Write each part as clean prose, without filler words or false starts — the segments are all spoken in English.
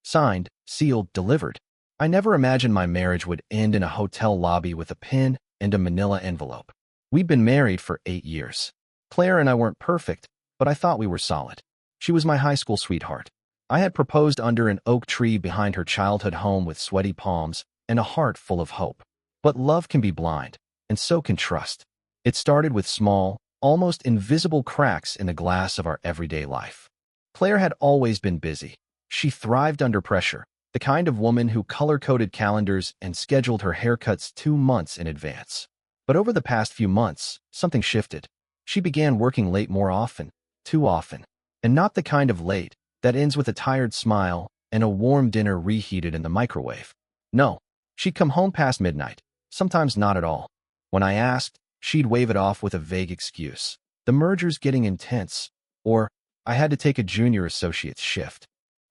Signed, sealed, delivered. I never imagined my marriage would end in a hotel lobby with a pen and a manila envelope. We'd been married for 8 years. Claire and I weren't perfect, but I thought we were solid. She was my high school sweetheart. I had proposed under an oak tree behind her childhood home with sweaty palms and a heart full of hope. But love can be blind, and so can trust. It started with small, almost invisible cracks in the glass of our everyday life. Claire had always been busy. She thrived under pressure, the kind of woman who color-coded calendars and scheduled her haircuts 2 months in advance. But over the past few months, something shifted. She began working late more often, too often, and not the kind of late that ends with a tired smile and a warm dinner reheated in the microwave. No, she'd come home past midnight, sometimes not at all. When I asked, she'd wave it off with a vague excuse. The merger's getting intense, or I had to take a junior associate's shift.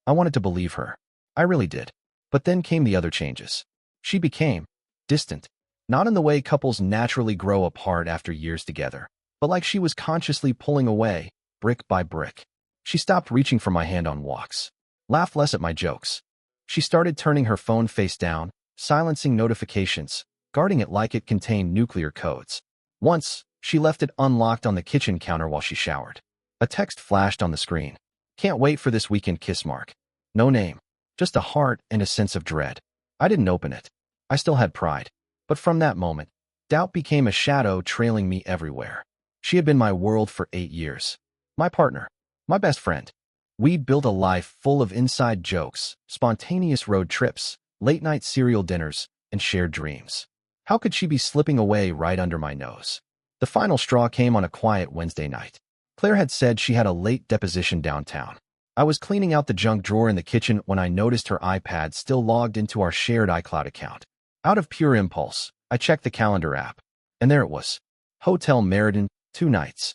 I wanted to believe her. I really did. But then came the other changes. She became distant, not in the way couples naturally grow apart after years together, but like she was consciously pulling away, brick by brick. She stopped reaching for my hand on walks, laughed less at my jokes. She started turning her phone face down, silencing notifications, guarding it like it contained nuclear codes. Once, she left it unlocked on the kitchen counter while she showered. A text flashed on the screen. Can't wait for this weekend kiss mark. No name, just a heart and a sense of dread. I didn't open it. I still had pride. But from that moment, doubt became a shadow trailing me everywhere. She had been my world for 8 years. My partner. My best friend. We'd built a life full of inside jokes, spontaneous road trips, late-night cereal dinners, and shared dreams. How could she be slipping away right under my nose? The final straw came on a quiet Wednesday night. Claire had said she had a late deposition downtown. I was cleaning out the junk drawer in the kitchen when I noticed her iPad still logged into our shared iCloud account. Out of pure impulse, I checked the calendar app, and there it was. Hotel Meriden, 2 nights.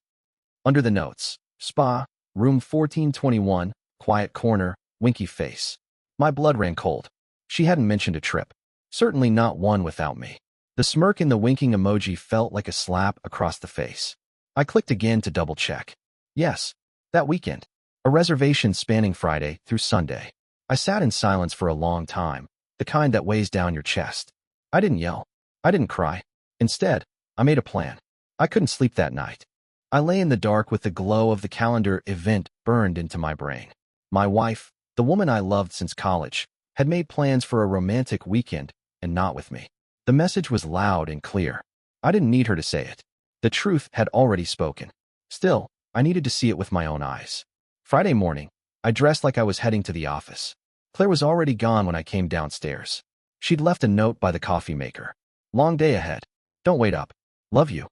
Under the notes, spa, room 1421, quiet corner, winky face. My blood ran cold. She hadn't mentioned a trip. Certainly not one without me. The smirk in the winking emoji felt like a slap across the face. I clicked again to double-check. Yes, that weekend. A reservation spanning Friday through Sunday. I sat in silence for a long time, the kind that weighs down your chest. I didn't yell. I didn't cry. Instead, I made a plan. I couldn't sleep that night. I lay in the dark with the glow of the calendar event burned into my brain. My wife, the woman I loved since college, had made plans for a romantic weekend, and not with me. The message was loud and clear. I didn't need her to say it. The truth had already spoken. Still, I needed to see it with my own eyes. Friday morning, I dressed like I was heading to the office. Claire was already gone when I came downstairs. She'd left a note by the coffee maker. Long day ahead. Don't wait up. Love you.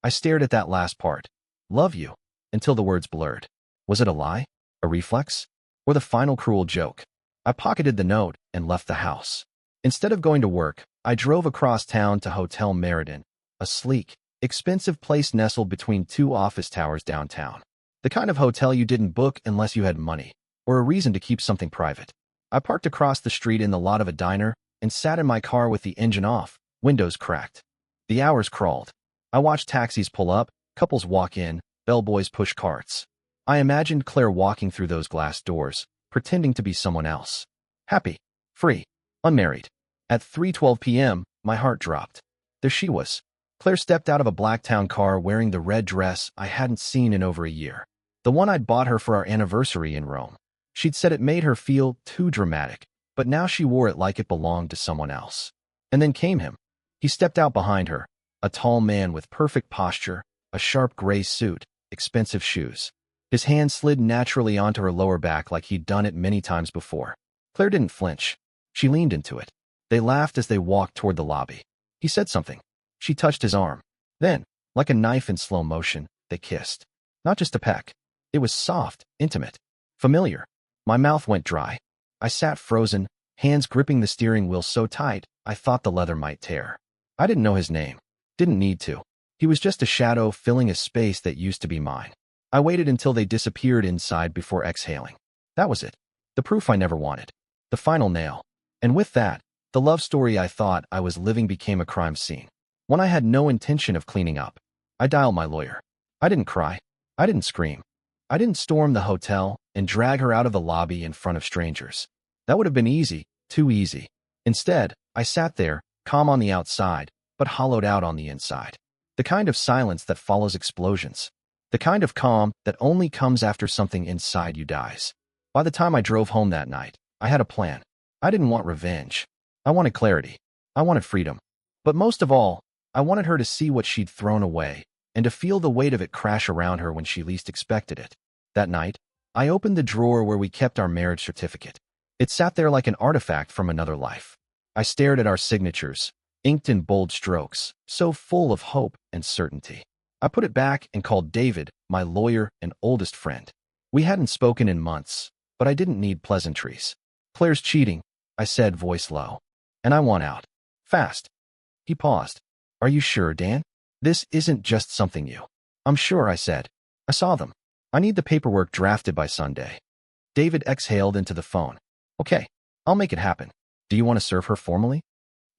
I stared at that last part. Love you. Until the words blurred. Was it a lie? A reflex? Or the final cruel joke? I pocketed the note and left the house. Instead of going to work, I drove across town to Hotel Meriden, a sleek, expensive place nestled between 2 office towers downtown. The kind of hotel you didn't book unless you had money, or a reason to keep something private. I parked across the street in the lot of a diner and sat in my car with the engine off, windows cracked. The hours crawled. I watched taxis pull up, couples walk in, bellboys push carts. I imagined Claire walking through those glass doors, pretending to be someone else. Happy, free, unmarried. At 3:12 p.m., my heart dropped. There she was. Claire stepped out of a Blacktown car wearing the red dress I hadn't seen in over a year. The one I'd bought her for our anniversary in Rome. She'd said it made her feel too dramatic, but now she wore it like it belonged to someone else. And then came him. He stepped out behind her, a tall man with perfect posture, a sharp gray suit, expensive shoes. His hand slid naturally onto her lower back like he'd done it many times before. Claire didn't flinch. She leaned into it. They laughed as they walked toward the lobby. He said something. She touched his arm. Then, like a knife in slow motion, they kissed. Not just a peck. It was soft, intimate, familiar. My mouth went dry. I sat frozen, hands gripping the steering wheel so tight I thought the leather might tear. I didn't know his name. Didn't need to. He was just a shadow filling a space that used to be mine. I waited until they disappeared inside before exhaling. That was it. The proof I never wanted. The final nail. And with that, the love story I thought I was living became a crime scene. One I had no intention of cleaning up. I dialed my lawyer. I didn't cry. I didn't scream. I didn't storm the hotel and drag her out of the lobby in front of strangers. That would have been easy, too easy. Instead, I sat there, calm on the outside, but hollowed out on the inside. The kind of silence that follows explosions. The kind of calm that only comes after something inside you dies. By the time I drove home that night, I had a plan. I didn't want revenge. I wanted clarity. I wanted freedom. But most of all, I wanted her to see what she'd thrown away and to feel the weight of it crash around her when she least expected it. That night, I opened the drawer where we kept our marriage certificate. It sat there like an artifact from another life. I stared at our signatures, inked in bold strokes, so full of hope and certainty. I put it back and called David, my lawyer and oldest friend. We hadn't spoken in months, but I didn't need pleasantries. Claire's cheating, I said, voice low. And I want out. Fast. He paused. Are you sure, Dan? This isn't just something you. I'm sure, I said. I saw them. I need the paperwork drafted by Sunday. David exhaled into the phone. Okay, I'll make it happen. Do you want to serve her formally?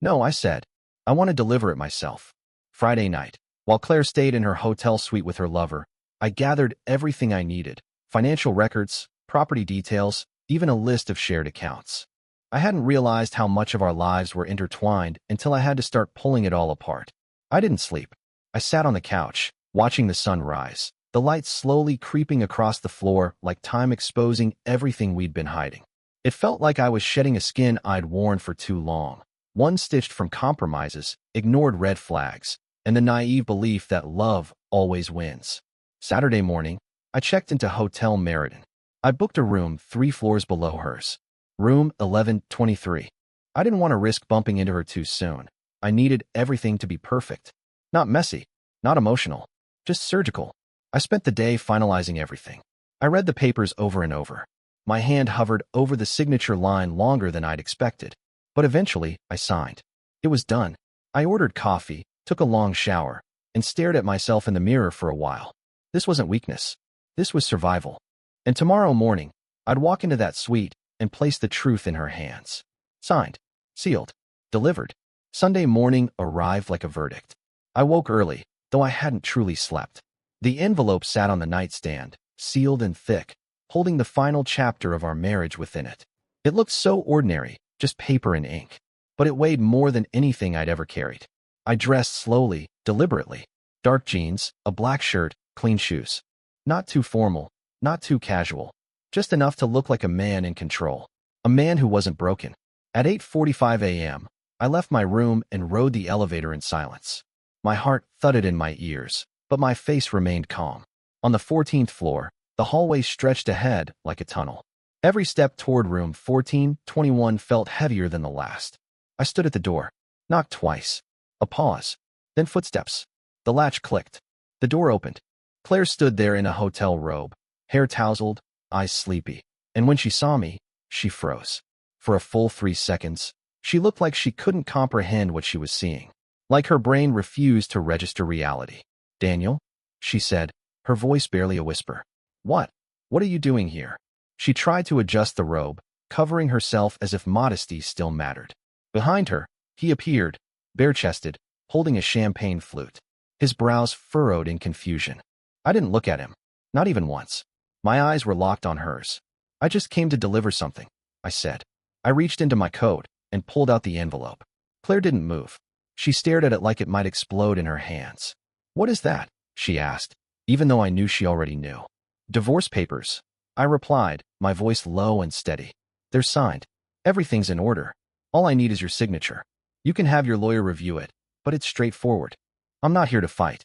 No, I said. I want to deliver it myself. Friday night, while Claire stayed in her hotel suite with her lover, I gathered everything I needed. Financial records, property details, even a list of shared accounts. I hadn't realized how much of our lives were intertwined until I had to start pulling it all apart. I didn't sleep. I sat on the couch, watching the sun rise, the light slowly creeping across the floor like time exposing everything we'd been hiding. It felt like I was shedding a skin I'd worn for too long, one stitched from compromises, ignored red flags, and the naive belief that love always wins. Saturday morning, I checked into Hotel Meriden. I booked a room 3 floors below hers. Room 1123. I didn't want to risk bumping into her too soon. I needed everything to be perfect. Not messy, not emotional, just surgical. I spent the day finalizing everything. I read the papers over and over. My hand hovered over the signature line longer than I'd expected. But eventually, I signed. It was done. I ordered coffee, took a long shower, and stared at myself in the mirror for a while. This wasn't weakness. This was survival. And tomorrow morning, I'd walk into that suite and place the truth in her hands. Signed, sealed, delivered. Sunday morning arrived like a verdict. I woke early, though I hadn't truly slept. The envelope sat on the nightstand, sealed and thick, holding the final chapter of our marriage within it. It looked so ordinary, just paper and ink, but it weighed more than anything I'd ever carried. I dressed slowly, deliberately. Dark jeans, a black shirt, clean shoes. Not too formal, not too casual. Just enough to look like a man in control. A man who wasn't broken. At 8:45 a.m., I left my room and rode the elevator in silence. My heart thudded in my ears, but my face remained calm. On the 14th floor, the hallway stretched ahead like a tunnel. Every step toward room 1421 felt heavier than the last. I stood at the door, knocked twice. A pause, then footsteps. The latch clicked. The door opened. Claire stood there in a hotel robe, hair tousled, eyes sleepy. And when she saw me, she froze. For a full 3 seconds, she looked like she couldn't comprehend what she was seeing. Like her brain refused to register reality. Daniel, she said, her voice barely a whisper. What? What are you doing here? She tried to adjust the robe, covering herself as if modesty still mattered. Behind her, he appeared, bare-chested, holding a champagne flute. His brows furrowed in confusion. I didn't look at him, not even once. My eyes were locked on hers. I just came to deliver something, I said. I reached into my coat and pulled out the envelope. Claire didn't move. She stared at it like it might explode in her hands. What is that? She asked, even though I knew she already knew. Divorce papers, I replied, my voice low and steady. They're signed. Everything's in order. All I need is your signature. You can have your lawyer review it, but it's straightforward. I'm not here to fight.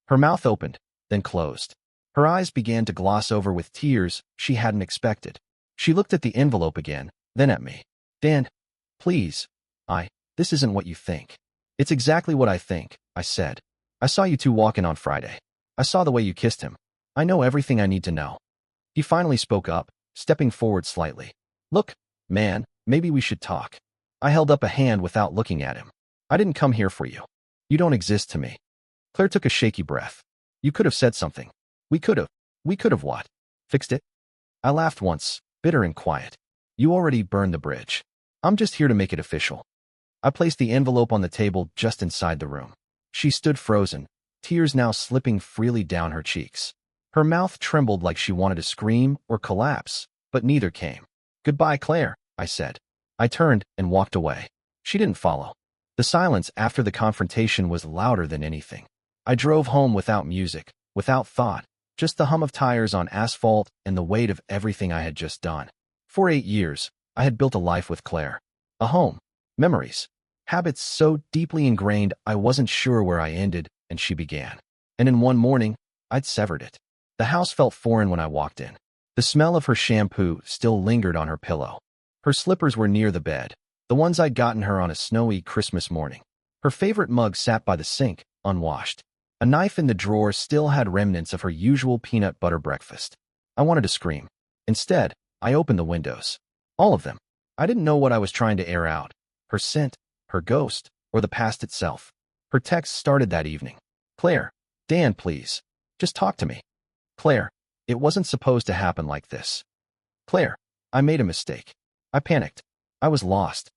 Her mouth opened, then closed. Her eyes began to gloss over with tears she hadn't expected. She looked at the envelope again, then at me. Dan, please. This isn't what you think. It's exactly what I think, I said. I saw you two walking on Friday. I saw the way you kissed him. I know everything I need to know. He finally spoke up, stepping forward slightly. Look, man, maybe we should talk. I held up a hand without looking at him. I didn't come here for you. You don't exist to me. Claire took a shaky breath. You could have said something. We could have what? Fixed it? I laughed once, bitter and quiet. You already burned the bridge. I'm just here to make it official. I placed the envelope on the table just inside the room. She stood frozen, tears now slipping freely down her cheeks. Her mouth trembled like she wanted to scream or collapse, but neither came. Goodbye, Claire, I said. I turned and walked away. She didn't follow. The silence after the confrontation was louder than anything. I drove home without music, without thought, just the hum of tires on asphalt and the weight of everything I had just done. For 8 years, I had built a life with Claire. A home, memories, habits so deeply ingrained I wasn't sure where I ended and she began. And in one morning, I'd severed it. The house felt foreign when I walked in. The smell of her shampoo still lingered on her pillow. Her slippers were near the bed, the ones I'd gotten her on a snowy Christmas morning. Her favorite mug sat by the sink, unwashed. A knife in the drawer still had remnants of her usual peanut butter breakfast. I wanted to scream. Instead, I opened the windows. All of them. I didn't know what I was trying to air out. Her scent, her ghost, or the past itself. Her text started that evening. Claire, Dan, please. Just talk to me. Claire, it wasn't supposed to happen like this. Claire, I made a mistake. I panicked. I was lost.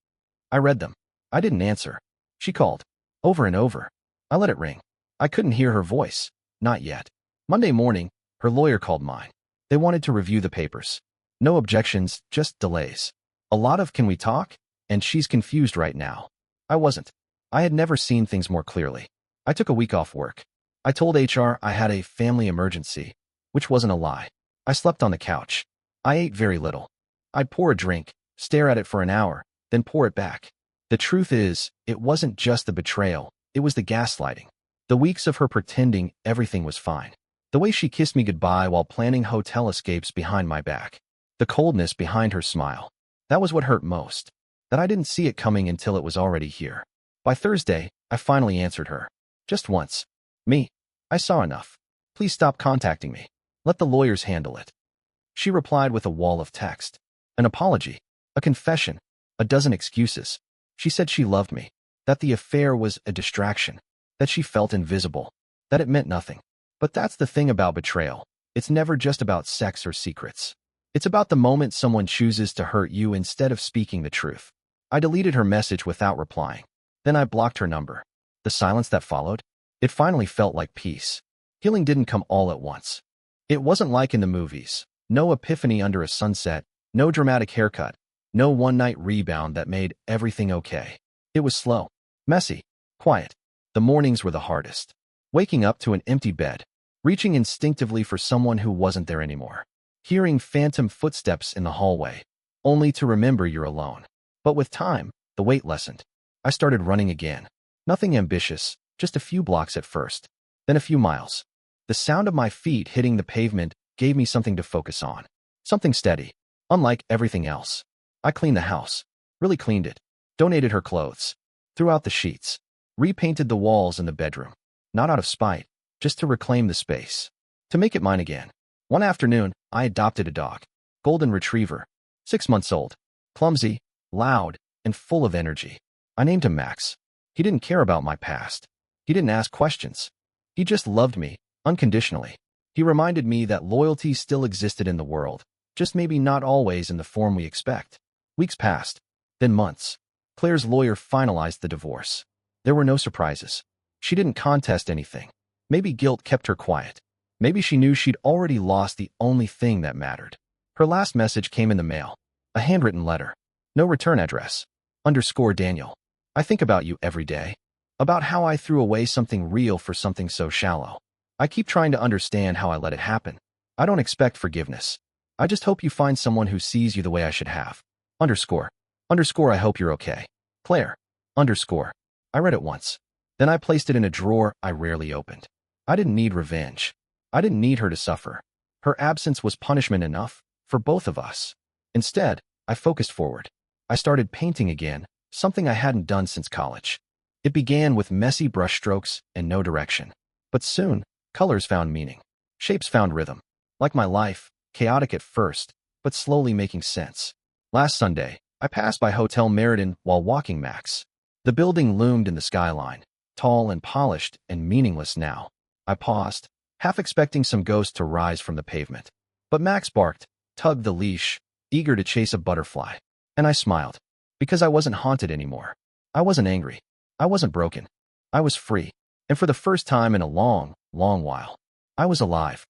I read them. I didn't answer. She called. Over and over. I let it ring. I couldn't hear her voice. Not yet. Monday morning, her lawyer called mine. They wanted to review the papers. No objections, just delays. A lot of "can we talk?" And she's confused right now. I wasn't. I had never seen things more clearly. I took a week off work. I told HR I had a family emergency, which wasn't a lie. I slept on the couch. I ate very little. I'd pour a drink, stare at it for an hour, then pour it back. The truth is, it wasn't just the betrayal, it was the gaslighting. The weeks of her pretending everything was fine. The way she kissed me goodbye while planning hotel escapes behind my back. The coldness behind her smile. That was what hurt most. That I didn't see it coming until it was already here. By Thursday, I finally answered her. Just once. Me. I saw enough. Please stop contacting me. Let the lawyers handle it. She replied with a wall of text. An apology. A confession. A dozen excuses. She said she loved me. That the affair was a distraction. That she felt invisible. That it meant nothing. But that's the thing about betrayal. It's never just about sex or secrets. It's about the moment someone chooses to hurt you instead of speaking the truth. I deleted her message without replying. Then I blocked her number. The silence that followed? It finally felt like peace. Healing didn't come all at once. It wasn't like in the movies. No epiphany under a sunset, no dramatic haircut, no one-night rebound that made everything okay. It was slow, messy, quiet. The mornings were the hardest. Waking up to an empty bed, reaching instinctively for someone who wasn't there anymore. Hearing phantom footsteps in the hallway, only to remember you're alone. But with time, the weight lessened. I started running again. Nothing ambitious, just a few blocks at first, then a few miles. The sound of my feet hitting the pavement gave me something to focus on. Something steady, unlike everything else. I cleaned the house, really cleaned it, donated her clothes, threw out the sheets, repainted the walls in the bedroom, not out of spite, just to reclaim the space, to make it mine again. One afternoon, I adopted a dog, golden retriever, 6 months old, clumsy, loud, and full of energy. I named him Max. He didn't care about my past. He didn't ask questions. He just loved me, unconditionally. He reminded me that loyalty still existed in the world, just maybe not always in the form we expect. Weeks passed, then months. Claire's lawyer finalized the divorce. There were no surprises. She didn't contest anything. Maybe guilt kept her quiet. Maybe she knew she'd already lost the only thing that mattered. Her last message came in the mail. A handwritten letter. No return address. _Daniel. I think about you every day. About how I threw away something real for something so shallow. I keep trying to understand how I let it happen. I don't expect forgiveness. I just hope you find someone who sees you the way I should have. _. I hope you're okay. Claire. _. I read it once. Then I placed it in a drawer I rarely opened. I didn't need revenge. I didn't need her to suffer. Her absence was punishment enough, for both of us. Instead, I focused forward. I started painting again, something I hadn't done since college. It began with messy brushstrokes and no direction. But soon, colors found meaning. Shapes found rhythm. Like my life, chaotic at first, but slowly making sense. Last Sunday, I passed by Hotel Meriden while walking Max. The building loomed in the skyline, tall and polished and meaningless now. I paused, half expecting some ghost to rise from the pavement. But Max barked, tugged the leash, eager to chase a butterfly. And I smiled, because I wasn't haunted anymore. I wasn't angry. I wasn't broken. I was free. And for the first time in a long, long while, I was alive.